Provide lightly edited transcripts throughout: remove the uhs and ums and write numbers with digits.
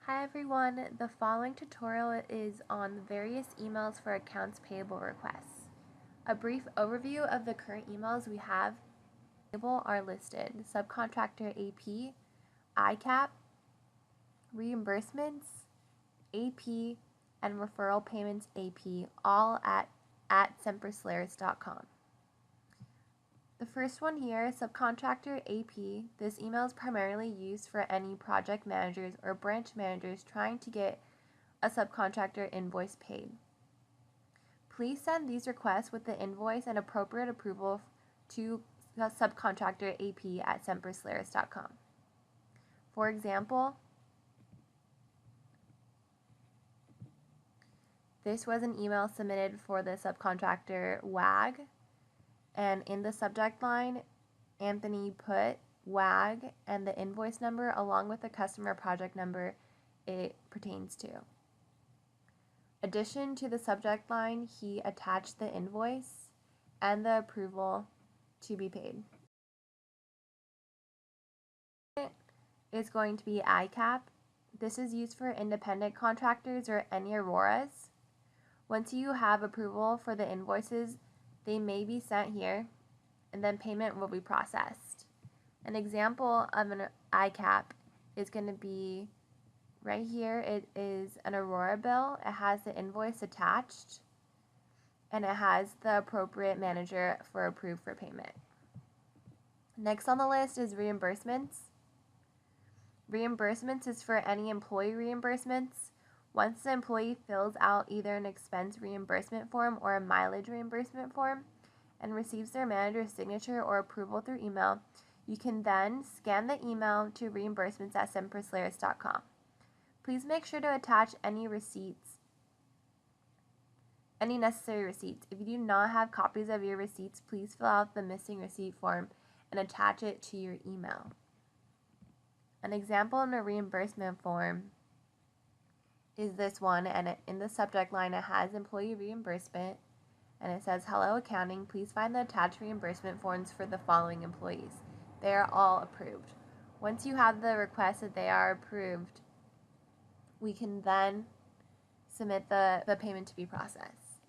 Hi everyone, the following tutorial is on various emails for accounts payable requests. A brief overview of the current emails we have are listed: subcontractor AP, ICAP, reimbursements, AP, and referral payments AP, all at sempersolaris.com. The first one here, subcontractor AP. This email is primarily used for any project managers or branch managers trying to get a subcontractor invoice paid. Please send these requests with the invoice and appropriate approval to subcontractor AP at sempersolaris.com. For example, this was an email submitted for the subcontractor WAG, and in the subject line, Anthony put WAG and the invoice number along with the customer project number it pertains to. Addition to the subject line, he attached the invoice and the approval to be paid. Is going to be ICAP. This is used for independent contractors or any Auroras. Once you have approval for the invoices, they may be sent here, and then payment will be processed. An example of an ICAP is going to be right here. It is an Aurora bill. It has the invoice attached, and it has the appropriate manager for approved for payment. Next on the list is reimbursements. Reimbursements is for any employee reimbursements. Once the employee fills out either an expense reimbursement form or a mileage reimbursement form and receives their manager's signature or approval through email, you can then scan the email to reimbursements at sempersolaris.com. Please make sure to attach any necessary receipts. If you do not have copies of your receipts, please fill out the missing receipt form and attach it to your email. An example in a reimbursement form is this one, and in the subject line it has employee reimbursement, and it says, "Hello accounting, please find the attached reimbursement forms for the following employees. They are all approved." Once you have the request that they are approved, we can then submit the payment to be processed.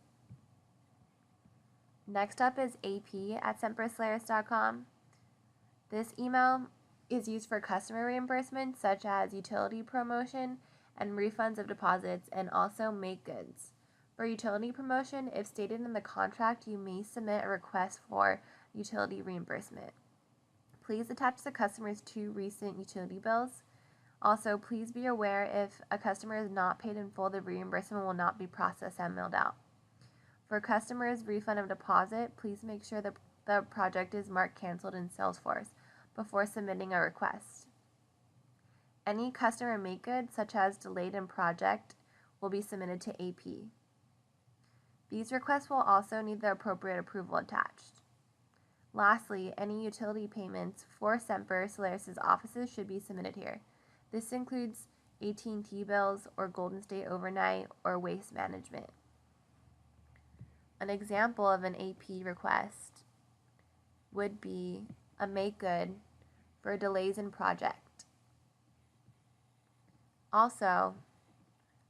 Next up is AP at sempersolaris.com. This email is used for customer reimbursements such as utility promotion and refunds of deposits, and also make goods. For utility promotion, if stated in the contract, you may submit a request for utility reimbursement. Please attach the customer's 2 recent utility bills. Also, please be aware if a customer is not paid in full, the reimbursement will not be processed and mailed out. For customers' refund of deposit, please make sure the project is marked canceled in Salesforce before submitting a request. Any customer make good, such as delayed in project, will be submitted to AP. These requests will also need the appropriate approval attached. Lastly, any utility payments for Sempersolaris' offices should be submitted here. This includes AT&T bills or Golden State Overnight or Waste Management. An example of an AP request would be a make good for delays in project. Also,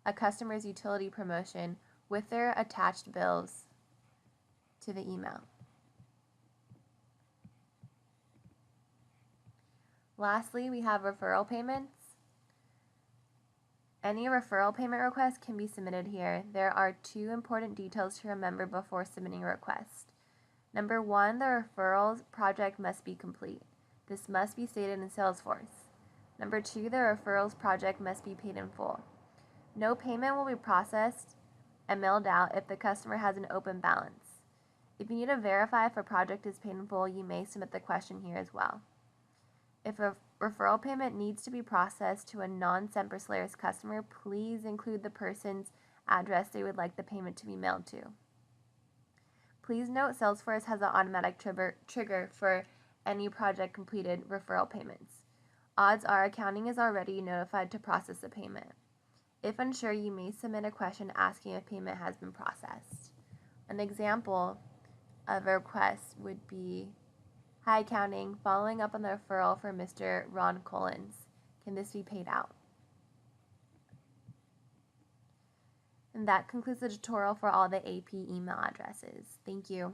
a customer's utility promotion with their attached bills to the email. Lastly, we have referral payments. Any referral payment request can be submitted here. There are 2 important details to remember before submitting a request. Number 1, the referrals project must be complete. This must be stated in Salesforce. Number 2, the referrals project must be paid in full. No payment will be processed and mailed out if the customer has an open balance. If you need to verify if a project is paid in full, you may submit the question here as well. If a referral payment needs to be processed to a non-Sempersolaris customer, please include the person's address they would like the payment to be mailed to. Please note Salesforce has an automatic trigger for any project completed referral payments. Odds are accounting is already notified to process the payment. If unsure, you may submit a question asking if payment has been processed. An example of a request would be, "Hi accounting, following up on the referral for Mr. Ron Collins. Can this be paid out?" And that concludes the tutorial for all the AP email addresses. Thank you.